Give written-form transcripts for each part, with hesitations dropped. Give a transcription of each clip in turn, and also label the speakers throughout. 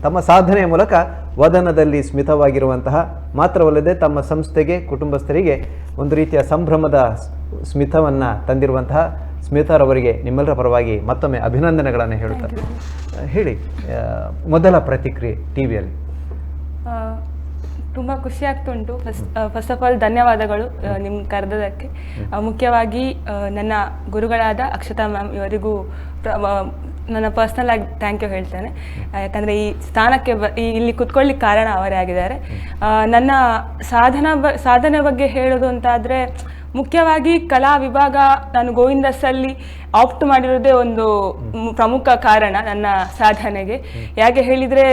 Speaker 1: ತಮ್ಮ ಸಾಧನೆಯ ಮೂಲಕ ವದನದಲ್ಲಿ ಸ್ಮಿತವಾಗಿರುವಂತಹ ಮಾತ್ರವಲ್ಲದೆ ತಮ್ಮ ಸಂಸ್ಥೆಗೆ ಕುಟುಂಬಸ್ಥರಿಗೆ ಒಂದು ರೀತಿಯ ಸಂಭ್ರಮದ ಸ್ಮಿತವನ್ನು ತಂದಿರುವಂತಹ ಸ್ಮಿತಾರವರಿಗೆ ನಿಮ್ಮೆಲ್ಲರ ಪರವಾಗಿ ಮತ್ತೊಮ್ಮೆ ಅಭಿನಂದನೆಗಳನ್ನು ಹೇಳುತ್ತಾರೆ. ಹೇಳಿ, ಮೊದಲ ಪ್ರತಿಕ್ರಿಯೆ ಟಿ ವಿಯಲ್ಲಿ.
Speaker 2: ತುಂಬ ಖುಷಿ ಆಗ್ತುಂಟು. ಫಸ್ಟ್ ಆಫ್ ಆಲ್ ಧನ್ಯವಾದಗಳು ನಿಮ್ಮ ಕರೆದದಕ್ಕೆ. ಮುಖ್ಯವಾಗಿ ನನ್ನ ಗುರುಗಳಾದ ಅಕ್ಷತಾ ಮ್ಯಾಮ್ ಇವರಿಗೂ ನನ್ನ ಪರ್ಸ್ನಲ್ ಆಗಿ ಥ್ಯಾಂಕ್ ಯು ಹೇಳ್ತೇನೆ. ಯಾಕಂದರೆ ಈ ಸ್ಥಾನಕ್ಕೆ ಇಲ್ಲಿ ಕುತ್ಕೊಳ್ಳಿಕ್ಕೆ ಕಾರಣ ಅವರೇ ಆಗಿದ್ದಾರೆ. ನನ್ನ ಸಾಧನೆ ಬಗ್ಗೆ ಹೇಳೋದು ಅಂತಾದರೆ ಮುಖ್ಯವಾಗಿ ಕಲಾ ವಿಭಾಗ ನಾನು ಗೋವಿಂದಸ್ಸಲ್ಲಿ ಆಪ್ಟ್ ಮಾಡಿರೋದೇ ಒಂದು ಪ್ರಮುಖ ಕಾರಣ ನನ್ನ ಸಾಧನೆಗೆ. ಯಾಕೆ ಹೇಳಿದರೆ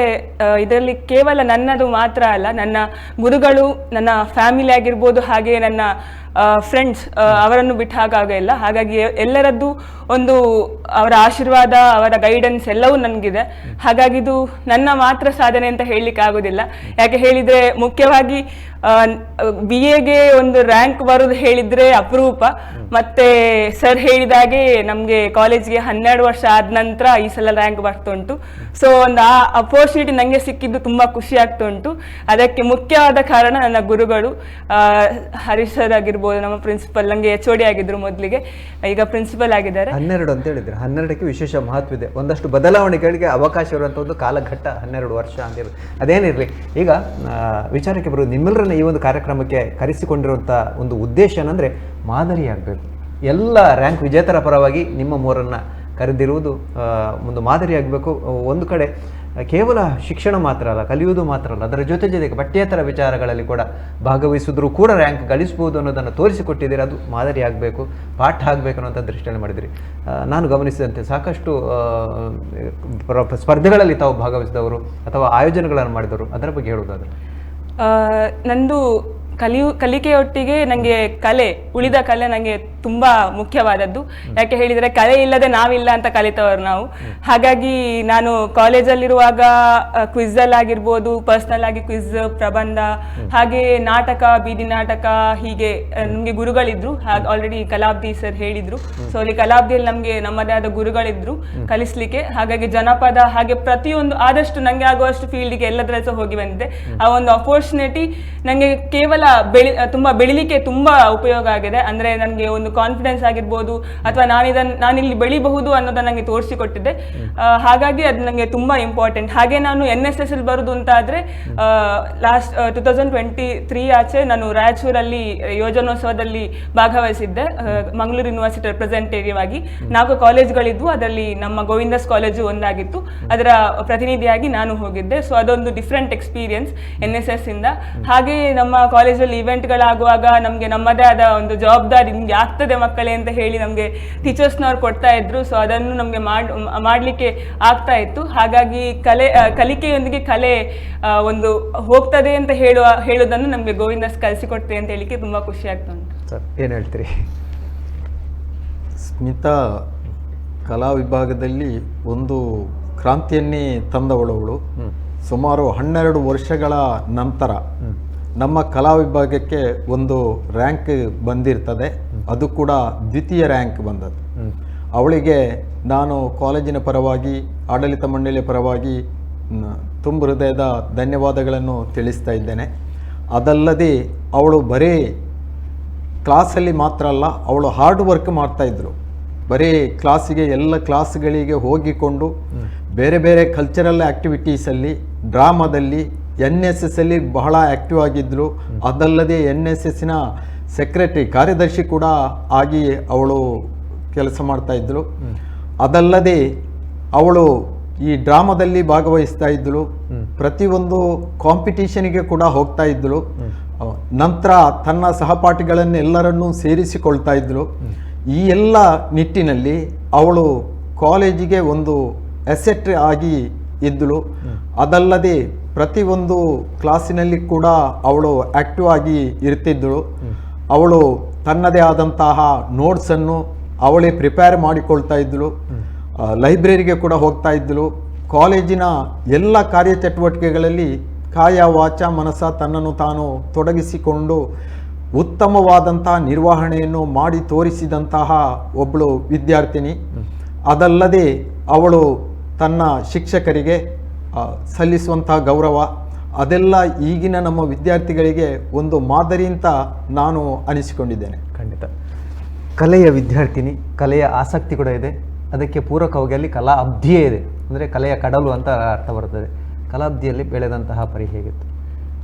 Speaker 2: ಇದರಲ್ಲಿ ಕೇವಲ ನನ್ನದು ಮಾತ್ರ ಅಲ್ಲ, ನನ್ನ ಗುರುಗಳು, ನನ್ನ ಫ್ಯಾಮಿಲಿ ಆಗಿರ್ಬೋದು, ಹಾಗೆ ನನ್ನ ಫ್ರೆಂಡ್ಸ್ ಅವರನ್ನು ಬಿಟ್ಟು ಹಾಗಾಗಿಲ್ಲ. ಹಾಗಾಗಿ ಎಲ್ಲರದ್ದು ಒಂದು ಅವರ ಆಶೀರ್ವಾದ, ಅವರ ಗೈಡೆನ್ಸ್ ಎಲ್ಲವೂ ನನಗಿದೆ. ಹಾಗಾಗಿ ಇದು ನನ್ನ ಮಾತ್ರ ಸಾಧನೆ ಅಂತ ಹೇಳಲಿಕ್ಕೆ ಆಗೋದಿಲ್ಲ. ಯಾಕೆ ಹೇಳಿದರೆ ಮುಖ್ಯವಾಗಿ BAಗೆ ಒಂದು ರ್ಯಾಂಕ್ ಬರೋದು ಹೇಳಿದರೆ ಅಪರೂಪ. ಮತ್ತು ಸರ್ ಹೇಳಿದಾಗೆ ನಮಗೆ ಕಾಲೇಜ್ಗೆ 12 ವರ್ಷ ಆದ ನಂತರ ಈ ಸಲ ರ್ಯಾಂಕ್ ಬರ್ತುಂಟು. ಸೊ ಒಂದು ಆ ಅಪರ್ಚುನಿಟಿ ನನಗೆ ಸಿಕ್ಕಿದ್ದು ತುಂಬ ಖುಷಿ ಆಗ್ತುಂಟು. ಅದಕ್ಕೆ ಮುಖ್ಯವಾದ ಕಾರಣ ನನ್ನ ಗುರುಗಳು, ಹರೀಶ್ ಸರ್ ಆಗಿರ್ಬೋದು, ನಮ್ಮ ಪ್ರಿನ್ಸಿಪಲ್, ನನಗೆ HOD ಆಗಿದ್ರು ಮೊದಲಿಗೆ, ಈಗ ಪ್ರಿನ್ಸಿಪಲ್ ಆಗಿದ್ದಾರೆ.
Speaker 1: 12 ಅಂತ ಹೇಳಿದ್ರೆ 12ಕ್ಕೆ ವಿಶೇಷ ಮಹತ್ವ ಇದೆ. ಒಂದಷ್ಟು ಬದಲಾವಣೆಗಳಿಗೆ ಅವಕಾಶ ಇರುವಂಥ ಒಂದು ಕಾಲಘಟ್ಟ 12 ವರ್ಷ ಅಂತಿರೋದು. ಅದೇನಿರಲಿ, ಈಗ ವಿಚಾರಕ್ಕೆ ಬರೋದು, ನಿಮ್ಮೆಲ್ಲರನ್ನ ಈ ಒಂದು ಕಾರ್ಯಕ್ರಮಕ್ಕೆ ಕರೆಸಿಕೊಂಡಿರುವಂಥ ಒಂದು ಉದ್ದೇಶ ಏನಂದರೆ ಮಾದರಿಯಾಗಬೇಕು. ಎಲ್ಲ ರ್ಯಾಂಕ್ ವಿಜೇತರ ಪರವಾಗಿ ನಿಮ್ಮ ಮೂರನ್ನು ಕರೆದಿರುವುದು ಒಂದು ಮಾದರಿಯಾಗಬೇಕು. ಒಂದು ಕಡೆ ಕೇವಲ ಶಿಕ್ಷಣ ಮಾತ್ರ ಅಲ್ಲ, ಕಲಿಯುವುದು ಮಾತ್ರ ಅಲ್ಲ, ಅದರ ಜೊತೆಗೆ ಪಠ್ಯೇತರ ವಿಚಾರಗಳಲ್ಲಿ ಕೂಡ ಭಾಗವಹಿಸಿದ್ರೂ ಕೂಡ ರ್ಯಾಂಕ್ ಗಳಿಸ್ಬೋದು ಅನ್ನೋದನ್ನು ತೋರಿಸಿಕೊಟ್ಟಿದ್ದೀರಿ. ಅದು ಮಾದರಿ ಆಗಬೇಕು, ಪಾಠ ಆಗಬೇಕು ಅನ್ನೋಂಥ ದೃಷ್ಟಿಯಲ್ಲಿ ಮಾಡಿದಿರಿ. ನಾನು ಗಮನಿಸಿದಂತೆ ಸಾಕಷ್ಟು ಸ್ಪರ್ಧೆಗಳಲ್ಲಿ ತಾವು ಭಾಗವಹಿಸಿದವರು ಅಥವಾ ಆಯೋಜನೆಗಳನ್ನು ಮಾಡಿದವರು, ಅದರ ಬಗ್ಗೆ ಹೇಳುವುದಾದ್ರೆ?
Speaker 2: ನಂದು ಕಲಿಕೆಯೊಟ್ಟಿಗೆ ನನಗೆ ಉಳಿದ ಕಲೆ ನನಗೆ ತುಂಬ ಮುಖ್ಯವಾದದ್ದು. ಯಾಕೆ ಹೇಳಿದರೆ ಕಲೆ ಇಲ್ಲದೆ ನಾವಿಲ್ಲ ಅಂತ ಕಲಿತವರು ನಾವು. ಹಾಗಾಗಿ ನಾನು ಕಾಲೇಜಲ್ಲಿರುವಾಗ ಕ್ವಿಝಲ್ಲಾಗಿರ್ಬೋದು, ಪರ್ಸ್ನಲ್ ಆಗಿ ಕ್ವಿಝ್, ಪ್ರಬಂಧ, ಹಾಗೆ ನಾಟಕ, ಬೀದಿ ನಾಟಕ, ಹೀಗೆ ನಮಗೆ ಗುರುಗಳಿದ್ರು. ಹಾಗೆ ಆಲ್ರೆಡಿ ಕಲಾಬ್ದಿ ಸರ್ ಹೇಳಿದರು. ಸೊ ಅಲ್ಲಿ ಕಲಾಬ್ದಿಯಲ್ಲಿ ನಮಗೆ ನಮ್ಮದೇ ಆದ ಗುರುಗಳಿದ್ರು ಕಲಿಸ್ಲಿಕ್ಕೆ. ಹಾಗಾಗಿ ಜನಪದ, ಹಾಗೆ ಪ್ರತಿಯೊಂದು ಆದಷ್ಟು ನನಗೆ ಆಗುವಷ್ಟು ಫೀಲ್ಡಿಗೆ ಎಲ್ಲದರ ಸಹ ಹೋಗಿ ಬಂದಿದ್ದೆ. ಆ ಒಂದು ಅಪರ್ಚುನಿಟಿ ನನಗೆ ಕೇವಲ ತುಂಬ ಬೆಳಿಲಿಕ್ಕೆ ತುಂಬ ಉಪಯೋಗ ಆಗಿದೆ. ಅಂದರೆ ನನಗೆ ಒಂದು ಕಾನ್ಫಿಡೆನ್ಸ್ ಆಗಿರ್ಬೋದು, ಅಥವಾ ನಾನಿಲ್ಲಿ ಬೆಳಿಬಹುದು ಅನ್ನೋದನ್ನ ನನಗೆ ತೋರಿಸಿಕೊಟ್ಟಿದೆ. ಹಾಗಾಗಿ ಅದು ನನಗೆ ತುಂಬ ಇಂಪಾರ್ಟೆಂಟ್. ಹಾಗೆ ನಾನು NSS ಅಲ್ಲಿ ಬರುದು ಅಂತ ಆದರೆ ಲಾಸ್ಟ್ 2023 ಆಚೆ ನಾನು ರಾಯಚೂರಲ್ಲಿ ಯೋಜನೋತ್ಸವದಲ್ಲಿ ಭಾಗವಹಿಸಿದ್ದೆ. ಮಂಗಳೂರು ಯೂನಿವರ್ಸಿಟಿ ರೆಪ್ರೆಸೆಂಟೇಟಿವ್ ಆಗಿ 4 ಕಾಲೇಜ್ಗಳಿದ್ವು, ಅದರಲ್ಲಿ ನಮ್ಮ ಗೋವಿಂದಸ್ ಕಾಲೇಜು ಒಂದಾಗಿತ್ತು. ಅದರ ಪ್ರತಿನಿಧಿಯಾಗಿ ನಾನು ಹೋಗಿದ್ದೆ. ಸೊ ಅದೊಂದು ಡಿಫ್ರೆಂಟ್ ಎಕ್ಸ್ಪೀರಿಯನ್ಸ್ NSS ಇಂದ. ಹಾಗೆ ನಮ್ಮ ಕಾಲೇಜಲ್ಲಿ ಇವೆಂಟ್ಗಳಾಗುವಾಗ ನಮಗೆ ನಮ್ಮದೇ ಆದ ಒಂದು ಜವಾಬ್ದಾರಿ, ನಿಮ್ಗೆ ಆಗ್ತದೆ ಮಕ್ಕಳೇ ಅಂತ ಹೇಳಿ ನಮಗೆ ಟೀಚರ್ಸ್ನವ್ರು ಕೊಡ್ತಾ ಇದ್ರು. ಸೊ ಅದನ್ನು ನಮಗೆ ಮಾಡಲಿಕ್ಕೆ ಆಗ್ತಾ ಇತ್ತು. ಹಾಗಾಗಿ ಕಲಿಕೆಯೊಂದಿಗೆ ಕಲೆ ಒಂದು ಹೋಗ್ತದೆ ಅಂತ ಹೇಳೋದನ್ನು ನಮಗೆ ಗೋವಿಂದಸ್ ಕಲಿಸಿಕೊಡ್ತೇವೆ ಅಂತ ಹೇಳಿಕ್ಕೆ ತುಂಬ ಖುಷಿ ಆಗ್ತಾ ಉಂಟು.
Speaker 1: ಸರ್ ಏನು ಹೇಳ್ತೀರಿ?
Speaker 3: ಸ್ಮಿತಾ ಕಲಾ ವಿಭಾಗದಲ್ಲಿ ಒಂದು ಕ್ರಾಂತಿಯನ್ನೇ ತಂದವಳವಳು. ಸುಮಾರು 12 ವರ್ಷಗಳ ನಂತರ ನಮ್ಮ ಕಲಾ ವಿಭಾಗಕ್ಕೆ ಒಂದು ರ್ಯಾಂಕ್ ಬಂದಿರ್ತದೆ. ಅದು ಕೂಡ ದ್ವಿತೀಯ ರ್ಯಾಂಕ್ ಬಂದದ್ದು. ಅವಳಿಗೆ ನಾನು ಕಾಲೇಜಿನ ಪರವಾಗಿ, ಆಡಳಿತ ಮಂಡಳಿಯ ಪರವಾಗಿ ತುಂಬ ಹೃದಯದ ಧನ್ಯವಾದಗಳನ್ನು ತಿಳಿಸ್ತಾ ಇದ್ದೇನೆ. ಅದಲ್ಲದೆ ಅವಳು ಬರೀ ಕ್ಲಾಸಲ್ಲಿ ಮಾತ್ರ ಅಲ್ಲ, ಅವಳು ಹಾರ್ಡ್ ವರ್ಕ್ ಮಾಡ್ತಾಯಿದ್ರು. ಬರೀ ಕ್ಲಾಸಿಗೆ, ಎಲ್ಲ ಕ್ಲಾಸ್ಗಳಿಗೆ ಹೋಗಿಕೊಂಡು ಬೇರೆ ಬೇರೆ ಕಲ್ಚರಲ್ ಆ್ಯಕ್ಟಿವಿಟೀಸಲ್ಲಿ, ಡ್ರಾಮಾದಲ್ಲಿ, NSS ಅಲ್ಲಿ ಬಹಳ ಆ್ಯಕ್ಟಿವ್ ಆಗಿದ್ದರು. ಅದಲ್ಲದೆ NSSನ ಸೆಕ್ರೆಟರಿ, ಕಾರ್ಯದರ್ಶಿ ಕೂಡ ಆಗಿ ಅವಳು ಕೆಲಸ ಮಾಡ್ತಾ ಇದ್ದರು. ಅದಲ್ಲದೆ ಅವಳು ಈ ಡ್ರಾಮಾದಲ್ಲಿ ಭಾಗವಹಿಸ್ತಾ ಇದ್ದಳು. ಪ್ರತಿಯೊಂದು ಕಾಂಪಿಟೀಷನ್ಗೆ ಕೂಡ ಹೋಗ್ತಾ ಇದ್ದಳು. ನಂತರ ತನ್ನ ಸಹಪಾಠಿಗಳನ್ನೆಲ್ಲರನ್ನೂ ಸೇರಿಸಿಕೊಳ್ತಾ ಇದ್ದಳು. ಈ ಎಲ್ಲ ನಿಟ್ಟಿನಲ್ಲಿ ಅವಳು ಕಾಲೇಜಿಗೆ ಒಂದು ಅಸೆಟ್ ಆಗಿ ಇದ್ದಳು. ಅದಲ್ಲದೆ ಪ್ರತಿಯೊಂದು ಕ್ಲಾಸಿನಲ್ಲಿ ಕೂಡ ಅವಳು ಆ್ಯಕ್ಟಿವ್ ಆಗಿ ಇರ್ತಿದ್ದಳು. ಅವಳು ತನ್ನದೇ ಆದಂತಹ ನೋಟ್ಸನ್ನು ಅವಳೇ ಪ್ರಿಪೇರ್ ಮಾಡಿಕೊಳ್ತಾ ಇದ್ದಳು. ಲೈಬ್ರರಿಗೆ ಕೂಡ ಹೋಗ್ತಾ ಇದ್ದಳು. ಕಾಲೇಜಿನ ಎಲ್ಲ ಕಾರ್ಯಚಟುವಟಿಕೆಗಳಲ್ಲಿ ಕಾಯ ವಾಚ ಮನಸ ತನ್ನನ್ನು ತಾನು ತೊಡಗಿಸಿಕೊಂಡು ಉತ್ತಮವಾದಂತಹ ನಿರ್ವಹಣೆಯನ್ನು ಮಾಡಿ ತೋರಿಸಿದಂತಹ ಒಬ್ಬಳು ವಿದ್ಯಾರ್ಥಿನಿ. ಅದಲ್ಲದೆ ಅವಳು ತನ್ನ ಶಿಕ್ಷಕರಿಗೆ ಸಲ್ಲಿಸುವಂತಹ ಗೌರವ ಅದೆಲ್ಲ ಈಗಿನ ನಮ್ಮ ವಿದ್ಯಾರ್ಥಿಗಳಿಗೆ ಒಂದು ಮಾದರಿ ಅಂತ ನಾನು ಅನಿಸಿಕೊಂಡಿದ್ದೇನೆ.
Speaker 1: ಖಂಡಿತ. ಕಲೆಯ ವಿದ್ಯಾರ್ಥಿನಿ, ಕಲೆಯ ಆಸಕ್ತಿ ಕೂಡ ಇದೆ, ಅದಕ್ಕೆ ಪೂರಕವಾಗಿ ಅಲ್ಲಿ ಕಲಾ ಅಬ್ಧಿಯೇ ಇದೆ, ಅಂದರೆ ಕಲೆಯ ಕಡಲು ಅಂತ ಅರ್ಥ ಬರ್ತದೆ. ಕಲಾಬ್ಧಿಯಲ್ಲಿ ಬೆಳೆದಂತಹ ಪರಿ ಹೇಗಿತ್ತು?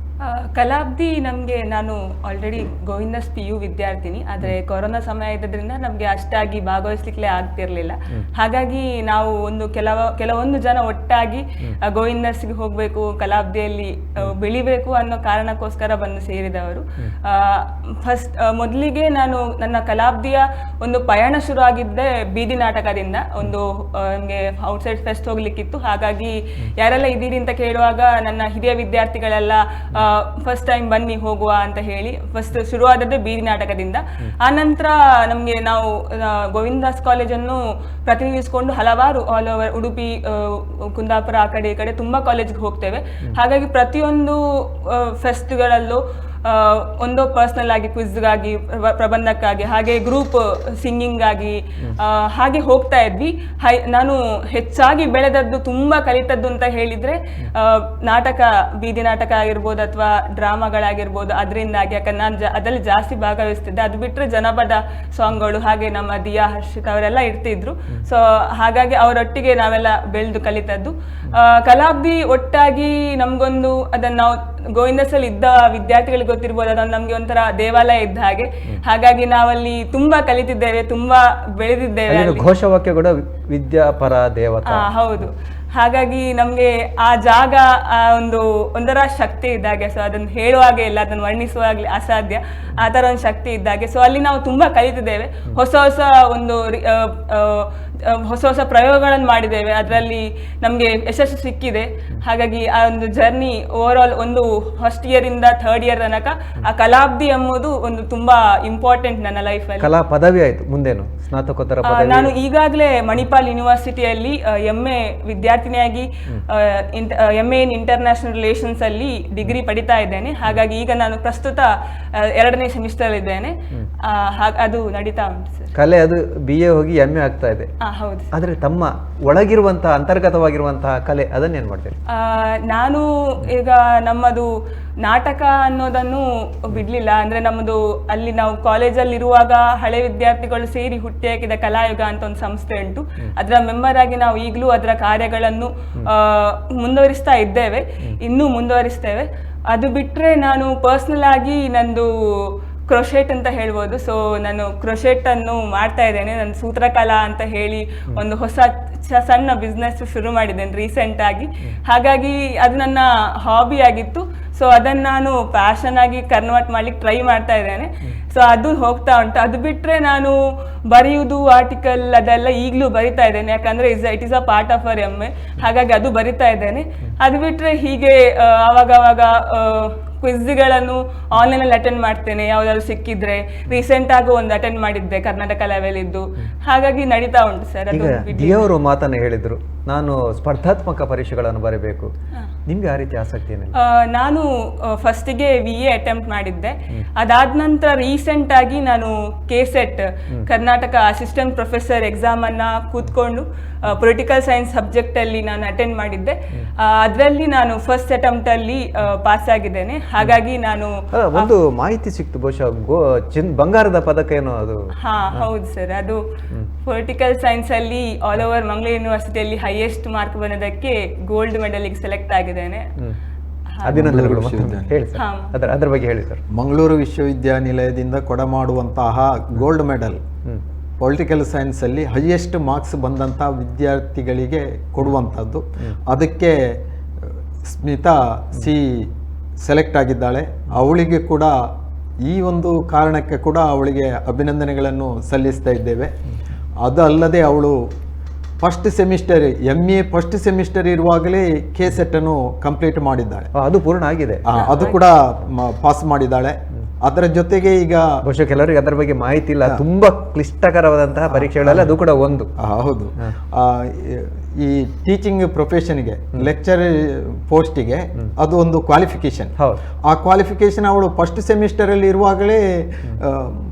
Speaker 2: ಕಲಾಬ್ಧಿ ನಮಗೆ, ನಾನು ಆಲ್ರೆಡಿ ಗೋವಿಂದಸ್ PU ವಿದ್ಯಾರ್ಥಿನಿ, ಆದರೆ ಕೊರೋನಾ ಸಮಯ ಇದ್ದದ್ರಿಂದ ನಮಗೆ ಅಷ್ಟಾಗಿ ಭಾಗವಹಿಸ್ಲಿಕ್ಕೆ ಆಗ್ತಿರ್ಲಿಲ್ಲ. ಹಾಗಾಗಿ ನಾವು ಕೆಲವೊಂದು ಜನ ಒಟ್ಟಾಗಿ ಗೋವಿಂದಸ್ಗೆ ಹೋಗಬೇಕು, ಕಲಾಬ್ಧಿಯಲ್ಲಿ ಬೆಳಿಬೇಕು ಅನ್ನೋ ಕಾರಣಕ್ಕೋಸ್ಕರ ಬಂದು ಸೇರಿದವರು. ಮೊದಲಿಗೆ ನಾನು ನನ್ನ ಕಲಾಬ್ಧಿಯ ಒಂದು ಪಯಣ ಶುರು ಆಗಿದ್ದೆ ಬೀದಿ ನಾಟಕದಿಂದ. ಒಂದು ನಮಗೆ ಔಟ್ಸೈಡ್ ಫೆಸ್ಟ್ ಹೋಗ್ಲಿಕ್ಕಿತ್ತು, ಹಾಗಾಗಿ ಯಾರೆಲ್ಲ ಇದ್ದೀರಿ ಅಂತ ಕೇಳುವಾಗ ನನ್ನ ಹಿರಿಯ ವಿದ್ಯಾರ್ಥಿಗಳೆಲ್ಲ ಫಸ್ಟ್ ಟೈಮ್ ಬನ್ನಿ ಹೋಗುವ ಅಂತ ಹೇಳಿ ಫಸ್ಟ್ ಶುರುವಾದದ್ದೇ ಬೀದಿ ನಾಟಕದಿಂದ. ಆನಂತರ ನಮಗೆ ನಾವು ಗೋವಿಂದಾಸ್ ಕಾಲೇಜನ್ನು ಪ್ರತಿನಿಧಿಸಿಕೊಂಡು ಹಲವಾರು ಆಲ್ ಓವರ್ ಉಡುಪಿ, ಕುಂದಾಪುರ, ಆ ಕಡೆ ಈ ಕಡೆ ತುಂಬ ಕಾಲೇಜ್ಗೆ ಹೋಗ್ತೇವೆ. ಹಾಗಾಗಿ ಪ್ರತಿಯೊಂದು ಫೆಸ್ಟ್ಗಳಲ್ಲೂ ಒಂದು ಪರ್ಸ್ನಲ್ ಆಗಿ ಕ್ವಿಜ್ಗಾಗಿ, ಪ್ರಬಂಧಕ್ಕಾಗಿ, ಹಾಗೆ ಗ್ರೂಪ್ ಸಿಂಗಿಂಗ್ ಆಗಿ ಹಾಗೆ ಹೋಗ್ತಾ ಇದ್ವಿ. ನಾನು ಹೆಚ್ಚಾಗಿ ಬೆಳೆದದ್ದು, ತುಂಬ ಕಲಿತದ್ದು ಅಂತ ಹೇಳಿದರೆ ನಾಟಕ, ಬೀದಿ ನಾಟಕ ಆಗಿರ್ಬೋದು ಅಥವಾ ಡ್ರಾಮಾಗಳಾಗಿರ್ಬೋದು, ಅದರಿಂದಾಗಿ. ಯಾಕಂದ್ರೆ ನಾನು ಅದರಲ್ಲಿ ಜಾಸ್ತಿ ಭಾಗವಹಿಸ್ತಿದ್ದೆ. ಅದು ಬಿಟ್ಟರೆ ಜನಪದ ಸಾಂಗ್ಗಳು, ಹಾಗೆ ನಮ್ಮ ದಿಯಾ, ಹರ್ಷಿತ್ ಅವರೆಲ್ಲ ಇರ್ತಿದ್ರು. ಸೊ ಹಾಗಾಗಿ ಅವರೊಟ್ಟಿಗೆ ನಾವೆಲ್ಲ ಬೆಳೆದು ಕಲಿತದ್ದು. ಕಲಾಬ್ಧಿ ಒಟ್ಟಾಗಿ ನಮಗೊಂದು, ಅದನ್ನು ನಾವು ಗೋವಿಂದಸಲ್ಲಿ ಇದ್ದ ವಿದ್ಯಾರ್ಥಿಗಳಿಗೆ ಗೊತ್ತಿರ್ಬೋದು, ಅದೊಂದು ನಮಗೆ ಒಂಥರ ದೇವಾಲಯ ಇದ್ದ ಹಾಗೆ. ಹಾಗಾಗಿ ನಾವಲ್ಲಿ ತುಂಬಾ ಕಲಿತಿದ್ದೇವೆ, ತುಂಬಾ ಬೆಳೆದಿದ್ದೇವೆ.
Speaker 1: ಘೋಷವಾಕ್ಯ ಕೂಡ ವಿದ್ಯಾಪರ ದೇವತಾ.
Speaker 2: ಹೌದು. ಹಾಗಾಗಿ ನಮಗೆ ಆ ಜಾಗ ಒಂದರ ಶಕ್ತಿ ಇದ್ದಾಗೆ. ಸೊ ಅದನ್ನು ಹೇಳುವಾಗೆ ಇಲ್ಲ, ಅದನ್ನು ವರ್ಣಿಸುವಾಗಲೇ ಅಸಾಧ್ಯ, ಆ ಥರ ಒಂದು ಶಕ್ತಿ ಇದ್ದಾಗೆ. ಸೊ ಅಲ್ಲಿ ನಾವು ತುಂಬ ಕಲಿತಿದ್ದೇವೆ, ಹೊಸ ಹೊಸ ಪ್ರಯೋಗಗಳನ್ನು ಮಾಡಿದ್ದೇವೆ, ಅದರಲ್ಲಿ ನಮಗೆ ಯಶಸ್ಸು ಸಿಕ್ಕಿದೆ. ಹಾಗಾಗಿ ಆ ಒಂದು ಜರ್ನಿ ಓವರ್ ಆಲ್ ಒಂದು ಫಸ್ಟ್ ಇಯರಿಂದ ಥರ್ಡ್ ಇಯರ್ ತನಕ ಆ ಕಲಾಬ್ಧಿ ಎಂಬುದು ಒಂದು ತುಂಬಾ ಇಂಪಾರ್ಟೆಂಟ್ ನನ್ನ ಲೈಫಲ್ಲಿ.
Speaker 1: ಕಲಾ ಪದವಿ ಆಯಿತು, ಮುಂದೇನು ಸ್ನಾತಕೋತ್ತರ ಪದವಿ?
Speaker 2: ನಾನು ಈಗಾಗಲೇ ಮಣಿಪಾಲ್ ಯೂನಿವರ್ಸಿಟಿಯಲ್ಲಿ MA ವಿದ್ಯಾರ್ಥಿನಿಯಾಗಿ MA ಇನ್ ಇಂಟರ್ನ್ಯಾಷನಲ್ ರಿಲೇಷನ್ಸ್ ಅಲ್ಲಿ ಡಿಗ್ರಿ ಪಡಿತಾ ಇದ್ದೇನೆ. ಹಾಗಾಗಿ ಈಗ ನಾನು ಪ್ರಸ್ತುತ 2ನೇ ಸೆಮಿಸ್ಟರ್ ಇದ್ದೇನೆ. ಅದು ನಡೀತಾ ಉಂಟು ಸರ್.
Speaker 1: ಕಲೆ ಅದು BA ಹೋಗಿ MA ಆಗ್ತಾ ಇದೆ.
Speaker 2: ಹೌದು.
Speaker 1: ಆದರೆ ತಮ್ಮ ಒಳಗಿರುವಂತಹ ಅಂತರ್ಗತವಾಗಿರುವಂತಹ ಕಲೆ ಅದನ್ನೇನು ಮಾಡ್ತೀರಿ?
Speaker 2: ನಾನು ಈಗ ನಮ್ಮದು ನಾಟಕ ಅನ್ನೋದನ್ನು ಬಿಡ್ಲಿಲ್ಲ. ಅಂದ್ರೆ ನಮ್ಮದು ಅಲ್ಲಿ ನಾವು ಕಾಲೇಜಲ್ಲಿ ಇರುವಾಗ ಹಳೆ ವಿದ್ಯಾರ್ಥಿಗಳು ಸೇರಿ ಹುಟ್ಟಿ ಹಾಕಿದ ಕಲಾಯುಗ ಅಂತ ಒಂದು ಸಂಸ್ಥೆ ಉಂಟು. ಅದರ ಮೆಂಬರ್ ಆಗಿ ನಾವು ಈಗಲೂ ಅದರ ಕಾರ್ಯಗಳನ್ನು ಮುಂದುವರಿಸ್ತಾ ಇದ್ದೇವೆ, ಇನ್ನೂ ಮುಂದುವರಿಸ್ತೇವೆ. ಅದು ಬಿಟ್ಟರೆ ನಾನು ಪರ್ಸ್ನಲ್ ಆಗಿ ನಂದು ಕ್ರೋಶೆಟ್ ಅಂತ ಹೇಳ್ಬೋದು. ಸೊ ನಾನು ಕ್ರೋಶೆಟ್ ಅನ್ನು ಮಾಡ್ತಾ ಇದ್ದೇನೆ. ನಾನು ಸೂತ್ರಕಲಾ ಅಂತ ಹೇಳಿ ಒಂದು ಹೊಸ ಸಣ್ಣ ಬಿಸ್ನೆಸ್ ಶುರು ಮಾಡಿದ್ದೇನೆ ರೀಸೆಂಟ್ ಆಗಿ. ಹಾಗಾಗಿ ಅದು ನನ್ನ ಹಾಬಿ ಆಗಿತ್ತು. ಸೊ ಅದನ್ನು ನಾನು ಪ್ಯಾಷನ್ ಆಗಿ ಕನ್ವರ್ಟ್ ಮಾಡ್ಲಿಕ್ಕೆ ಟ್ರೈ ಮಾಡ್ತಾ ಇದ್ದೇನೆ. ಸೊ ಅದು ಹೋಗ್ತಾ ಉಂಟು. ಅದು ಬಿಟ್ಟರೆ ನಾನು ಬರೆಯುವುದು, ಆರ್ಟಿಕಲ್ ಅದೆಲ್ಲ ಈಗಲೂ ಬರಿತಾ ಇದ್ದೇನೆ. ಯಾಕಂದರೆ it is a part of our MA. ಹಾಗಾಗಿ ಅದು ಬರಿತಾ ಇದ್ದೇನೆ. ಅದು ಬಿಟ್ಟರೆ ಹೀಗೆ ಆವಾಗವಾಗ ಕ್ವಿಜ್ಗಳನ್ನು ಆನ್ಲೈನಲ್ಲಿ ಅಟೆಂಡ್ ಮಾಡ್ತೇನೆ, ಯಾವುದಾದ್ರು ಸಿಕ್ಕಿದ್ರೆ. ರೀಸೆಂಟ್ ಆಗಿ ಒಂದು ಅಟೆಂಡ್ ಮಾಡಿದ್ದೆ, ಕರ್ನಾಟಕ ಲೆವೆಲ್ ಇದ್ದು. ಹಾಗಾಗಿ ನಡೀತಾ ಉಂಟು ಸರ್. ಅದು
Speaker 1: ದಿಯವರು ಮಾತನ್ನು ಹೇಳಿದ್ರು, ನಾನು ಸ್ಪರ್ಧಾತ್ಮಕ ಪರೀಕ್ಷೆಗಳನ್ನು ಬರೀಬೇಕು. ನಿಮ್ಗೆ ಆ ರೀತಿ ಆಸಕ್ತಿ ಏನಿಲ್ಲ?
Speaker 2: ನಾನು ಫಸ್ಟಿಗೆ VA ಅಟೆಂಪ್ಟ್ ಮಾಡಿದ್ದೆ. ಅದಾದ ನಂತರ ರೀಸೆಂಟ್ ಆಗಿ ನಾನು KSET Karnataka assistant professor exam ಅನ್ನ ಕೂತ್ಕೊಂಡು ಪೊಲಿಟಿಕಲ್ ಸೈನ್ಸ್ ಸಬ್ಜೆಕ್ಟ್ ಅಲ್ಲಿ ನಾನು ಅಟೆಂಡ್ ಮಾಡಿದ್ದೆ. ಅದರಲ್ಲಿ ನಾನು ಫಸ್ಟ್ ಅಟೆಂಪ್ಟ್ ಅಲ್ಲಿ ಪಾಸ್ ಆಗಿದ್ದೇನೆ. ಹಾಗಾಗಿ ನಾನು
Speaker 1: ಒಂದು ಮಾಹಿತಿ ಸಿಕ್ತು, ಬಹುಶಃ ಬಂಗಾರದ ಪದಕ ಏನೋ ಅದು.
Speaker 2: ಹೌದು ಸರ್. ಅದು ಪೊಲಿಟಿಕಲ್ ಸೈನ್ಸ್ ಅಲ್ಲಿ ಆಲ್ ಓವರ್ ಮಂಗಳೂರು ಯೂನಿವರ್ಸಿಟಿಯಲ್ಲಿ ಹೈಯೆಸ್ಟ್ ಮಾರ್ಕ್ ಬಂದದಕ್ಕೆ ಗೋಲ್ಡ್ ಮೆಡಲ್ಗೆ ಸೆಲೆಕ್ಟ್ ಆಗಿದ್ದೇನೆ.
Speaker 1: ಅಭಿನಂದನೆಗಳು. ಹೇಳಿ ಸರ್, ಅದರ ಬಗ್ಗೆ ಹೇಳಿ ಸರ್.
Speaker 3: ಮಂಗಳೂರು ವಿಶ್ವವಿದ್ಯಾನಿಲಯದಿಂದ ಕೊಡಮಾಡುವಂತಹ ಗೋಲ್ಡ್ ಮೆಡಲ್ ಪೊಲಿಟಿಕಲ್ ಸೈನ್ಸಲ್ಲಿ ಹೈಯೆಸ್ಟ್ ಮಾರ್ಕ್ಸ್ ಬಂದಂಥ ವಿದ್ಯಾರ್ಥಿಗಳಿಗೆ ಕೊಡುವಂಥದ್ದು. ಅದಕ್ಕೆ ಸ್ಮಿತಾ ಸಿ ಸೆಲೆಕ್ಟ್ ಆಗಿದ್ದಾಳೆ. ಅವಳಿಗೆ ಕೂಡ ಈ ಒಂದು ಕಾರಣಕ್ಕೆ ಕೂಡ ಅವಳಿಗೆ ಅಭಿನಂದನೆಗಳನ್ನು ಸಲ್ಲಿಸ್ತಾ ಇದ್ದೇವೆ. ಅದು ಅಲ್ಲದೆ ಅವಳು first semester MA first semester ಇರುವಾಗಲೇ KSET ಅನ್ನು ಕಂಪ್ಲೀಟ್ ಮಾಡಿದ್ದಾಳೆ.
Speaker 1: ಅದು ಪೂರ್ಣ ಆಗಿದೆ.
Speaker 3: ಅದು ಕೂಡ ಪಾಸ್ ಮಾಡಿದ್ದಾಳೆ. ಅದರ ಜೊತೆಗೆ ಈಗ
Speaker 1: ಬಹುಶಃ ಕೆಲವರಿಗೆ ಅದರ ಬಗ್ಗೆ ಮಾಹಿತಿ ಇಲ್ಲ, ತುಂಬಾ ಕ್ಲಿಷ್ಟಕರವಾದಂತಹ ಪರೀಕ್ಷೆಗಳಲ್ಲಿ ಅದು ಕೂಡ ಒಂದು.
Speaker 3: ಹೌದು. ಈ ಟೀಚಿಂಗ್ ಪ್ರೊಫೆಷನ್ಗೆ, ಲೆಕ್ಚರ್ ಪೋಸ್ಟಿಗೆ ಅದು ಒಂದು ಕ್ವಾಲಿಫಿಕೇಶನ್. ಆ ಕ್ವಾಲಿಫಿಕೇಶನ್ ಅವಳು ಫಸ್ಟ್ ಸೆಮಿಸ್ಟರ್ ಅಲ್ಲಿ ಇರುವಾಗಲೇ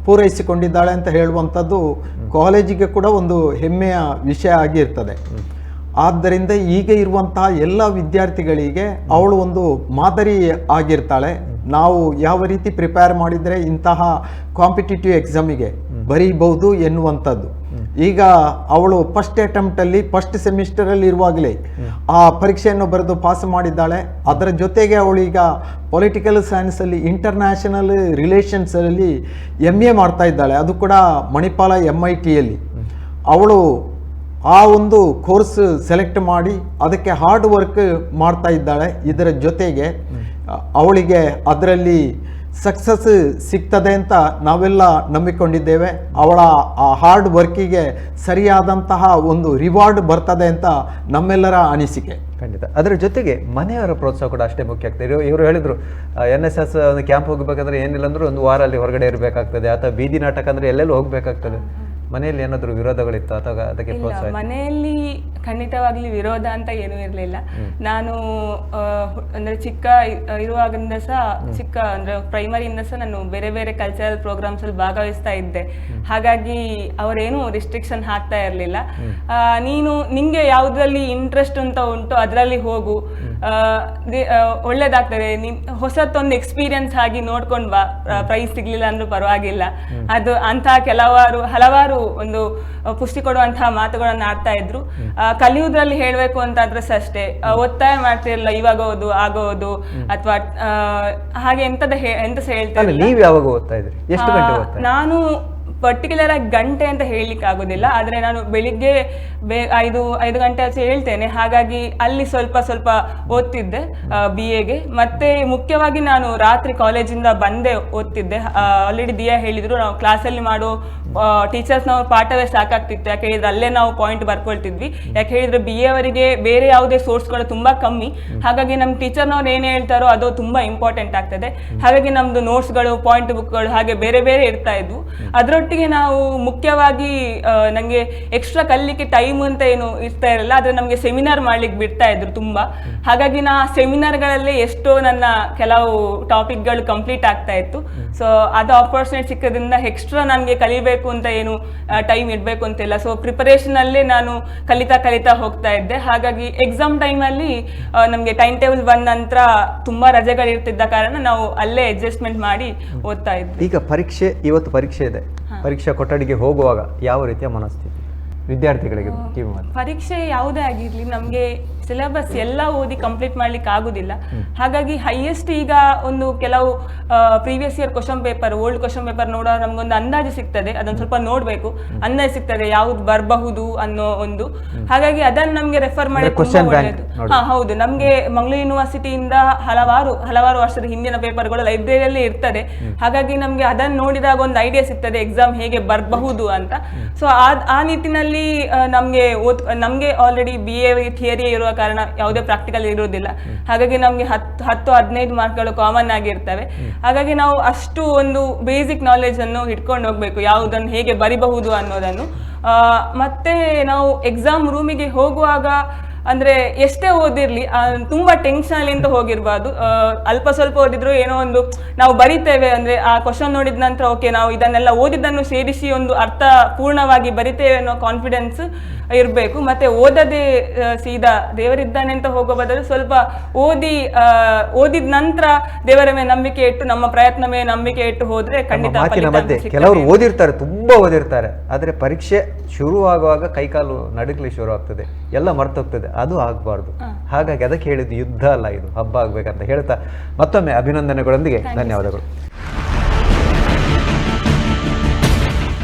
Speaker 3: ಪೂರೈಸಿಕೊಂಡಿದ್ದಾಳೆ ಅಂತ ಹೇಳುವಂಥದ್ದು ಕಾಲೇಜಿಗೆ ಕೂಡ ಒಂದು ಹೆಮ್ಮೆಯ ವಿಷಯ ಆಗಿರ್ತದೆ. ಆದ್ದರಿಂದ ಈಗ ಇರುವಂತಹ ಎಲ್ಲ ವಿದ್ಯಾರ್ಥಿಗಳಿಗೆ ಅವಳು ಒಂದು ಮಾದರಿ ಆಗಿರ್ತಾಳೆ. ನಾವು ಯಾವ ರೀತಿ ಪ್ರಿಪೇರ್ ಮಾಡಿದರೆ ಇಂತಹ ಕಾಂಪಿಟೇಟಿವ್ ಎಕ್ಸಾಮಿಗೆ ಬರೀಬಹುದು ಎನ್ನುವಂಥದ್ದು. ಈಗ ಅವಳು ಫಸ್ಟ್ ಅಟೆಂಪ್ಟಲ್ಲಿ ಫಸ್ಟ್ ಸೆಮಿಸ್ಟರಲ್ಲಿ ಇರುವಾಗಲೇ ಆ ಪರೀಕ್ಷೆಯನ್ನು ಬರೆದು ಪಾಸ್ ಮಾಡಿದ್ದಾಳೆ. ಅದರ ಜೊತೆಗೆ ಅವಳೀಗ ಪೊಲಿಟಿಕಲ್ ಸೈನ್ಸಲ್ಲಿ ಇಂಟರ್ನ್ಯಾಷನಲ್ ರಿಲೇಷನ್ಸಲ್ಲಿ MA ಮಾಡ್ತಾ ಇದ್ದಾಳೆ, ಅದು ಕೂಡ ಮಣಿಪಾಲ MITಯಲ್ಲಿ. ಅವಳು ಆ ಒಂದು ಕೋರ್ಸ್ ಸೆಲೆಕ್ಟ್ ಮಾಡಿ ಅದಕ್ಕೆ ಹಾರ್ಡ್ ವರ್ಕ್ ಮಾಡ್ತಾ ಇದ್ದಾಳೆ. ಇದರ ಜೊತೆಗೆ ಅವಳಿಗೆ ಅದರಲ್ಲಿ ಸಕ್ಸಸ್ ಸಿಗ್ತದೆ ಅಂತ ನಾವೆಲ್ಲ ನಂಬಿಕೊಂಡಿದ್ದೇವೆ. ಅವಳ ಆ ಹಾರ್ಡ್ ವರ್ಕಿಗೆ ಸರಿಯಾದಂತಹ ಒಂದು ರಿವಾರ್ಡ್ ಬರ್ತದೆ ಅಂತ ನಮ್ಮೆಲ್ಲರ ಅನಿಸಿಕೆ.
Speaker 1: ಖಂಡಿತ. ಅದರ ಜೊತೆಗೆ ಮನೆಯವರ ಪ್ರೋತ್ಸಾಹ ಕೂಡ ಅಷ್ಟೇ ಮುಖ್ಯ ಆಗ್ತದೆ. ಇವರು ಹೇಳಿದ್ರು NSS ಒಂದು ಕ್ಯಾಂಪ್ ಹೋಗಬೇಕಂದ್ರೆ ಏನಿಲ್ಲ ಅಂದ್ರೂ ಒಂದು ವಾರ ಅಲ್ಲಿ ಹೊರಗಡೆ ಇರಬೇಕಾಗ್ತದೆ, ಅಥವಾ ಬೀದಿ ನಾಟಕ ಅಂದ್ರೆ ಎಲ್ಲೆಲ್ಲೂ ಹೋಗ್ಬೇಕಾಗ್ತದೆ. ಮನೆಯಲ್ಲಿ ಏನಾದರೂ ವಿರೋಧಗಳಿತ್ತು ಅಥವಾ ಅದಕ್ಕೆ ಪ್ರೋತ್ಸಾಹ?
Speaker 2: ಮನೆಯಲ್ಲಿ ಖಂಡಿತವಾಗ್ಲಿ ವಿರೋಧ ಅಂತ ಏನೂ ಇರಲಿಲ್ಲ. ನಾನು ಅಂದ್ರೆ ಚಿಕ್ಕ ಇರುವಾಗಿಂದ ಸಹ ಅಂದ್ರೆ ಪ್ರೈಮರಿಯಿಂದ ಸಹ ನಾನು ಬೇರೆ ಬೇರೆ ಕಲ್ಚರಲ್ ಪ್ರೋಗ್ರಾಮ್ಸ್ ಅಲ್ಲಿ ಭಾಗವಹಿಸ್ತಾ ಇದ್ದೆ. ಹಾಗಾಗಿ ಅವರೇನು ರಿಸ್ಟ್ರಿಕ್ಷನ್ ಹಾಕ್ತಾ ಇರಲಿಲ್ಲ. ನಿಂಗೆ ಯಾವ್ದ್ರಲ್ಲಿ ಇಂಟ್ರೆಸ್ಟ್ ಅಂತ ಉಂಟು ಅದರಲ್ಲಿ ಹೋಗು, ಒಳ್ಳೇದಾಗ್ತದೆ, ಹೊಸತ್ತೊಂದು ಎಕ್ಸ್ಪೀರಿಯನ್ಸ್ ಆಗಿ ನೋಡ್ಕೊಂಡ್ ಬಾ, ಪ್ರೈಸ್ ಸಿಗ್ಲಿಲ್ಲ ಅಂದ್ರೂ ಪರವಾಗಿಲ್ಲ. ಅದು ಅಂತ ಹಲವಾರು ಒಂದು ಪುಷ್ಟಿ ಕೊಡುವಂತಹ ಮಾತುಗಳನ್ನ ಆಡ್ತಾ ಇದ್ರು. ಕಲಿಯುವುದ್ರಲ್ಲಿ ಹೇಳ್ಬೇಕು ಅಂತಾದ್ರೆ ಅಷ್ಟೇ ಒತ್ತಾಯ ಮಾಡ್ತಿರಲಿಲ್ಲ, ಇವಾಗ ಓದು ಆಗೋದು ಅಥವಾ ಹಾಗೆ ಎಂತ ಸಹ ಹೇಳ್ತಾ ಇರಲಿಲ್ಲ.
Speaker 1: ನೀವು ಯಾವಾಗ ಓದ್ತಾ ಇದ್ರಿ? ಎಷ್ಟು ಗಂಟೆ ಓದ್ತಾ?
Speaker 2: ನಾನು ಪರ್ಟಿಕ್ಯುಲರ್ ಆಗಿ ಗಂಟೆ ಅಂತ ಹೇಳಲಿಕ್ಕೆ ಆಗೋದಿಲ್ಲ, ಆದರೆ ನಾನು ಬೆಳಿಗ್ಗೆ 5 ಗಂಟೆ ಆಚೆ ಹೇಳ್ತೇನೆ. ಹಾಗಾಗಿ ಅಲ್ಲಿ ಸ್ವಲ್ಪ ಓದ್ತಿದ್ದೆ BAಗೆ. ಮತ್ತೆ ಮುಖ್ಯವಾಗಿ ನಾನು ರಾತ್ರಿ ಕಾಲೇಜಿಂದ ಬಂದೇ ಓದ್ತಿದ್ದೆ. ಆಲ್ರೆಡಿ ದಿಯಾ ಹೇಳಿದ್ರು, ನಾವು ಕ್ಲಾಸಲ್ಲಿ ಮಾಡೋ ಟೀಚರ್ಸ್ನವ್ರ ಪಾಠವೇ ಸಾಕಾಗ್ತಿತ್ತು. ಯಾಕೆ ಹೇಳಿದ್ರೆ ಅಲ್ಲೇ ನಾವು ಪಾಯಿಂಟ್ ಬರ್ಕೊಳ್ತಿದ್ವಿ. ಯಾಕೆ ಹೇಳಿದ್ರೆ BA ಅವರಿಗೆ ಬೇರೆ ಯಾವುದೇ ಸೋರ್ಸ್ಗಳು ತುಂಬಾ ಕಮ್ಮಿ. ಹಾಗಾಗಿ ನಮ್ಮ ಟೀಚರ್ನವ್ರು ಏನು ಹೇಳ್ತಾರೋ ಅದು ತುಂಬಾ ಇಂಪಾರ್ಟೆಂಟ್ ಆಗ್ತದೆ. ಹಾಗಾಗಿ ನಮ್ದು ನೋಟ್ಸ್ಗಳು, ಪಾಯಿಂಟ್ ಬುಕ್ಗಳು ಹಾಗೆ ಬೇರೆ ಬೇರೆ ಇರ್ತಾ ಇದ್ವು. ಅದರೊಟ್ಟಿಗೆ ನಾವು ಮುಖ್ಯವಾಗಿ ನನಗೆ ಎಕ್ಸ್ಟ್ರಾ ಕಲಿಲಿಕ್ಕೆ ಟೈಮ್ ಅಂತ ಏನು ಇರ್ತಾ ಇರಲಿಲ್ಲ, ಆದರೆ ನಮಗೆ ಸೆಮಿನಾರ್ ಮಾಡ್ಲಿಕ್ಕೆ ಬಿಡ್ತಾ ಇದ್ರು ತುಂಬಾ. ಹಾಗಾಗಿ ನಾ ಸೆಮಿನಾರ್ಗಳಲ್ಲೇ ಎಷ್ಟೋ ನನ್ನ ಕೆಲವು ಟಾಪಿಕ್ಗಳು ಕಂಪ್ಲೀಟ್ ಆಗ್ತಾ ಇತ್ತು. ಸೊ ಅದು ಆಪರ್ಚುನಿಟಿ ಸಿಕ್ಕದ್ರಿಂದ ಎಕ್ಸ್ಟ್ರಾ ನನಗೆ ಕಲಿಬೇಕು ಅಂತ ಏನು ಟೈಮ್ ಇಡಬೇಕು ಅಂತಿಲ್ಲ. ಸೊ ಪ್ರಿಪರೇಷನ್ ಅಲ್ಲೇ ನಾನು ಕಲಿತಾ ಹೋಗ್ತಾ ಇದ್ದೆ. ಹಾಗಾಗಿ ಎಕ್ಸಾಮ್ ಟೈಮಲ್ಲಿ ನಮಗೆ ಟೈಮ್ ಟೇಬಲ್ ಬಂದ ನಂತರ ತುಂಬಾ ರಜೆಗಳು ಇರ್ತಿದ್ದ ಕಾರಣ ನಾವು ಅಲ್ಲೇ ಅಡ್ಜಸ್ಟ್ಮೆಂಟ್ ಮಾಡಿ ಓದ್ತಾ ಇದ್ವಿ.
Speaker 1: ಈಗ ಇವತ್ತು ಪರೀಕ್ಷೆ ಇದೆ, ಪರೀಕ್ಷಾ ಕೊಠಡಿಗೆ ಹೋಗುವಾಗ ಯಾವ ರೀತಿಯ ಮನಸ್ಥಿತಿ ವಿದ್ಯಾರ್ಥಿಗಳಿಗೆ?
Speaker 2: ಪರೀಕ್ಷೆ ಯಾವುದೇ ಆಗಿರ್ಲಿ ನಮ್ಗೆ ಸಿಲೆಬಸ್ ಎಲ್ಲ ಓದಿ ಕಂಪ್ಲೀಟ್ ಮಾಡ್ಲಿಕ್ಕೆ ಆಗುದಿಲ್ಲ. ಹಾಗಾಗಿ ಹೈಯೆಸ್ಟ್ ಈಗ ಒಂದು ಕೆಲವು previous year question paper, old question paper ನೋಡೋ ನಮ್ಗೊಂದು ಅಂದಾಜು ಸಿಗ್ತದೆ. ಅದೊಂದು ಸ್ವಲ್ಪ ನೋಡ್ಬೇಕು, ಅಂದಾಜು ಸಿಗ್ತದೆ ಯಾವ್ದು ಬರಬಹುದು ಅನ್ನೋ ಒಂದು. ಹಾಗಾಗಿ ಅದನ್ನ ನಮ್ಗೆ ರೆಫರ್ ಮಾಡಿ ಒಳ್ಳೇದು. ಹೌದು, ನಮ್ಗೆ ಮಂಗಳೂರು ಯೂನಿವರ್ಸಿಟಿಯಿಂದ ಹಲವಾರು ವರ್ಷದ ಹಿಂದಿನ ಪೇಪರ್ಗಳು ಲೈಬ್ರರಿಯಲ್ಲಿ ಇರ್ತದೆ. ಹಾಗಾಗಿ ನಮ್ಗೆ ಅದನ್ನ ನೋಡಿದಾಗ ಒಂದು ಐಡಿಯಾ ಸಿಗ್ತದೆ ಎಕ್ಸಾಮ್ ಹೇಗೆ ಬರಬಹುದು ಅಂತ. ಸೊ ಆ ನಿಟ್ಟಿನಲ್ಲಿ ನಮ್ಗೆ ಆಲ್ರೆಡಿ BA ಥಿಯರಿ ಇರುವ ಕಾರಣ ಯಾವುದೇ ಪ್ರಾಕ್ಟಿಕಲ್ ಇರುವುದಿಲ್ಲ. ಹಾಗಾಗಿ ನಮ್ಗೆ 10-15 ಮಾರ್ಕ್ಗಳು ಕಾಮನ್ ಆಗಿರ್ತವೆ. ಹಾಗಾಗಿ ನಾವು ಅಷ್ಟು ಒಂದು ಬೇಸಿಕ್ ನಾಲೆಜ್ ಅನ್ನು ಇಟ್ಕೊಂಡು ಹೋಗ್ಬೇಕು, ಯಾವುದನ್ನು ಹೇಗೆ ಬರಿಬಹುದು ಅನ್ನೋದನ್ನು. ಮತ್ತೆ ನಾವು ಎಕ್ಸಾಮ್ ರೂಮಿಗೆ ಹೋಗುವಾಗ ಅಂದ್ರೆ ಎಷ್ಟೇ ಓದಿರ್ಲಿ ತುಂಬಾ ಟೆನ್ಷನ್ ಅಲ್ಲಿ ಅಂತ ಹೋಗಿರ್ಬಾರ್ದು. ಅಲ್ಪ ಸ್ವಲ್ಪ ಓದಿದ್ರು ಏನೋ ಒಂದು ನಾವು ಬರಿತೇವೆ ಅಂದ್ರೆ ಆ ಕ್ವಶನ್ ನೋಡಿದ ನಂತರ ಓಕೆ ನಾವು ಇದನ್ನೆಲ್ಲ ಓದಿದ್ದನ್ನು ಸೇರಿಸಿ ಒಂದು ಅರ್ಥ ಪೂರ್ಣವಾಗಿ ಬರಿತೇವೆ ಅನ್ನೋ ಕಾನ್ಫಿಡೆನ್ಸ್ ಇರಬೇಕು. ಮತ್ತೆ ಓದದೆ ಸೀದಾ ದೇವರಿದ್ದಾನೆ ಅಂತ ಹೋಗೋ ಬದಲು ಸ್ವಲ್ಪ ಓದಿದ ನಂತರ ದೇವರ ಮೇಲೆ ನಂಬಿಕೆ ಇಟ್ಟು, ನಮ್ಮ ಪ್ರಯತ್ನ ಮೇಲೆ ನಂಬಿಕೆ ಇಟ್ಟು ಹೋದ್ರೆ ಖಂಡಿತ.
Speaker 1: ಕೆಲವರು ಓದಿರ್ತಾರೆ, ತುಂಬಾ ಓದಿರ್ತಾರೆ, ಆದ್ರೆ ಪರೀಕ್ಷೆ ಶುರುವಾಗುವಾಗ ಕೈಕಾಲು ನಡುಗ್ಲಿಕ್ಕೆ ಶುರು ಆಗ್ತದೆ, ಎಲ್ಲ ಮರ್ತೋಗ್ತದೆ. ಅದು ಆಗಬಾರ್ದು. ಹಾಗಾಗಿ ಅದಕ್ಕೆ ಹೇಳಿದ್ದು ಯುದ್ಧ ಅಲ್ಲ, ಇದು ಹಬ್ಬ ಆಗ್ಬೇಕಂತ ಹೇಳ್ತಾ ಮತ್ತೊಮ್ಮೆ ಅಭಿನಂದನೆಗಳೊಂದಿಗೆ ಧನ್ಯವಾದಗಳು.